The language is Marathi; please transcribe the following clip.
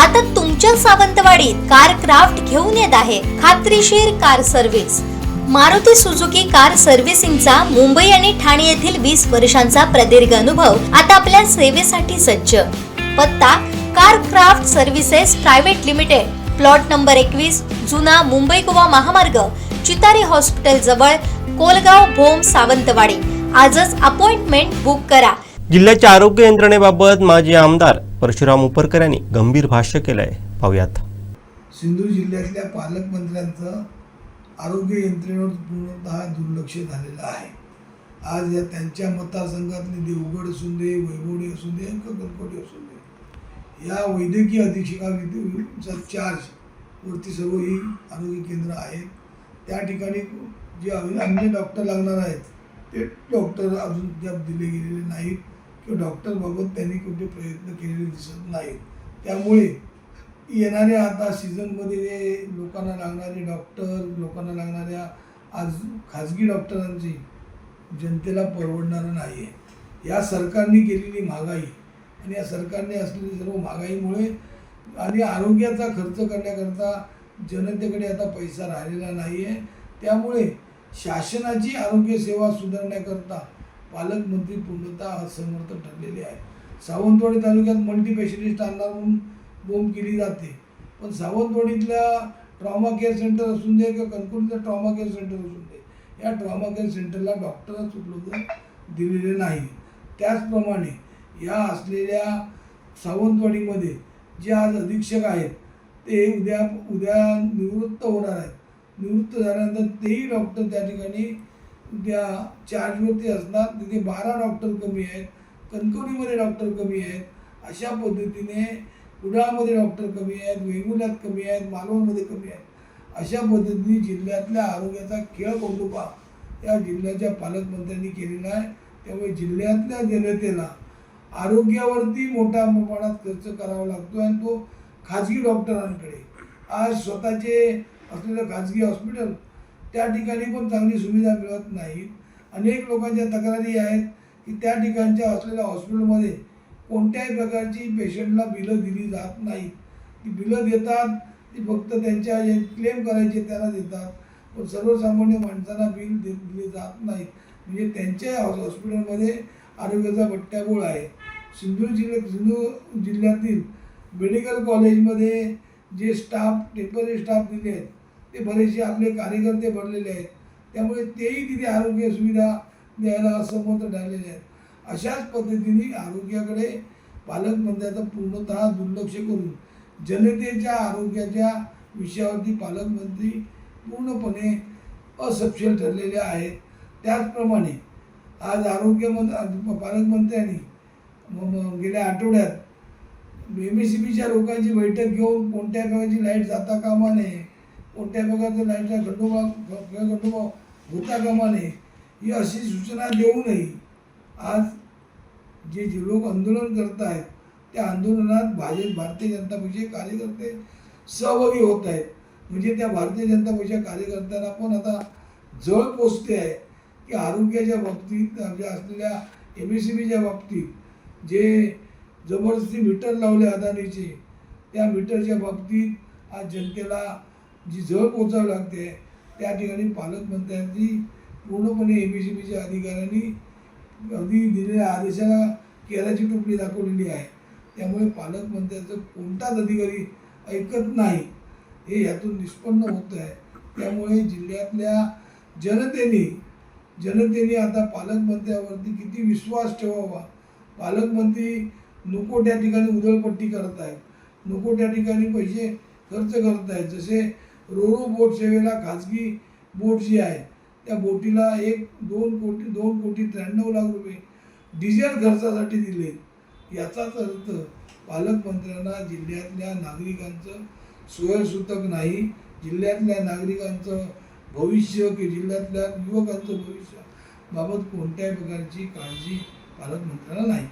आता तुमच्या सावंतवाडीत कार क्राफ्ट घेऊन येत आहे खात्रीशीर car service. Maruti Suzuki car सर्व्हिसिंगचा मुंबई आणि ठाणे येथील 20 वर्षांचा प्रदीर्घ अनुभव आता आपल्या सेवेसाठी सज्ज। पत्ता car craft services private limited, plot number 21, जुना मुंबई गोवा महामार्ग, चितारी हॉस्पिटल जवळ, कोलगाव भोम, सावंतवाडी। आजच अपॉइंटमेंट बुक करा। जिल्ह्याच्या आरोग्य यंत्रणेबाबत माजी आमदार परशुराम उपरकर यांनी गंभीर भाष्य केलंय, पाहूयात। सिंधुदुर्ग जिल्ह्यातल्या पालकमंत्र्यांचं आरोग्य यंत्रणेवर पूर्णतः दुर्लक्ष झालेलं आहे। आज या त्यांच्या मतदारसंघातले देवगड असून दे, वैभवडी असून दे, कणकवली असून दे, या वैद्यकीय अधीक्षकाचा चार्ज वरती सर्व ही आरोग्य केंद्र आहेत। त्या ठिकाणी जे अन्य डॉक्टर लागणार आहेत ते डॉक्टर अजून अद्याप दिले गेलेले नाहीत किंवा डॉक्टरबाबत त्यांनी कुठे प्रयत्न केलेले दिसत नाहीत। त्यामुळे येणाऱ्या आता सीझनमध्ये लोकांना लागणारे डॉक्टर, लोकांना लागणाऱ्या आज खाजगी डॉक्टरांची जनतेला परवडणारं नाही आहे। या सरकारने केलेली महागाई आणि या सरकारने असलेली सर्व महागाईमुळे आणि आरोग्याचा खर्च करण्याकरता जनतेकडे आता पैसा राहिलेला नाही आहे। त्यामुळे शासनाची आरोग्य सेवा सुधारण्याकरता पालकमंत्री पूर्णतः असमर्थ ठरलेले आहेत। सावंतवाडी तालुक्यात मल्टी स्पेशलिस्ट आणणार म्हणून बोंब केली जाते, पण सावंतवाडीतल्या ट्रॉमा केअर सेंटर असून दे किंवा कणकवलीचं ट्रॉमा केअर सेंटर असून दे, या ट्रॉमा केअर सेंटरला डॉक्टरच उपलब्ध दिलेले नाही। त्याचप्रमाणे या असलेल्या सावंतवाडीमध्ये जे आज अधीक्षक आहेत ते उद्या निवृत्त होणार आहेत। निवृत्त झाल्यानंतर तेही डॉक्टर त्या ठिकाणी त्या चार्जवरती असणार। तिथे 12 डॉक्टर कमी आहेत, कणकवलीमध्ये डॉक्टर कमी आहेत, अशा पद्धतीने कुडाळमध्ये डॉक्टर कमी आहेत, वेंगुर्ल्यात कमी आहेत, मालवणमध्ये कमी आहेत। अशा पद्धतीने जिल्ह्यातल्या आरोग्याचा खेळखंडोबा या जिल्ह्याच्या पालकमंत्र्यांनी केलेला आहे। त्यामुळे जिल्ह्यातल्या जनतेला आरोग्यावरती मोठ्या प्रमाणात खर्च करावा लागतो आणि तो खाजगी डॉक्टरांकडे। आज स्वतःचे असलेलं खाजगी हॉस्पिटल त्या ठिकाणी पण चांगली सुविधा मिळत नाहीत। अनेक लोकांच्या तक्रारी आहेत की त्या ठिकाणच्या असलेल्या हॉस्पिटलमध्ये कोणत्याही प्रकारची पेशंटला बिलं दिली जात नाहीत। ती बिलं देतात ती फक्त त्यांच्या जे क्लेम करायचे त्यांना देतात, पण सर्वसामान्य माणसांना बिल दिले जात नाहीत। म्हणजे त्यांच्या हॉस्पिटलमध्ये आरोग्याचा बट्ट्याबोळ आहे। सिंधुदुर्ग जिल्ह्यातील मेडिकल कॉलेजमध्ये जे स्टाफ टेम्पररी स्टाफ दिले आहेत ते बरेचसे आपले कार्यकर्ते भरलेले आहेत, त्यामुळे तेही तिथे आरोग्य सुविधा द्यायला असमर्थ ठरलेले आहेत। अशाच पद्धतीने आरोग्याकडे पालकमंत्र्यांचं पूर्णतः दुर्लक्ष करून जनतेच्या आरोग्याच्या विषयावरती पालकमंत्री पूर्णपणे असक्षम ठरलेले आहेत। त्याचप्रमाणे आज पालकमंत्र्यांनी गेल्या आठवड्यात MSCBच्या लोकांची बैठक घेऊन कोणत्या प्रकारची लाईट जाता कामा नये, कोणत्या प्रकारचा लाईटचा खंडोबा होता कामा नये, ही अशी सूचना देऊनही आज जे लोक आंदोलन करत आहेत त्या आंदोलनात भारतीय जनता पक्षाचे कार्यकर्ते सहभागी होत आहेत। म्हणजे त्या भारतीय जनता पक्षाच्या कार्यकर्त्यांना पण आता जळ पोचते आहे की आरोग्याच्या बाबतीत असलेल्या MSCBच्या बाबतीत जे जबरदस्ती मीटर लावले अदानीचे, त्या मीटरच्या बाबतीत आज जनतेला जी झळ पोचावी लागते त्या ठिकाणी पालकमंत्र्यांनी पूर्णपणे MSCBच्या अधिकाऱ्यांनी अगदी दिलेल्या आदेशाला केराची टोपली दाखवलेली आहे। त्यामुळे पालकमंत्र्यांचं कोणताच अधिकारी ऐकत नाही हे यातून निष्पन्न होत आहे। त्यामुळे जिल्ह्यातल्या जनतेने आता पालकमंत्र्यावरती किती विश्वास ठेवावा। पालकमंत्री नको त्या ठिकाणी उधळपट्टी करत आहेत, नको त्या ठिकाणी पैसे खर्च करत आहेत। जसे रोरो बोट सेवेला खाजगी बोट जी आहे त्या बोटीला 2,93 लाख रुपये डिझेल खर्चासाठी दिले। याचाच अर्थ पालकमंत्र्यांना जिल्ह्यातल्या नागरिकांचं सोयीसुतक नाही, जिल्ह्यातल्या नागरिकांचं भविष्य की जिल्ह्यातल्या युवकांचं भविष्य बाबत कोणत्याही प्रकारची काळजी पालकमंत्र्यांना नाही।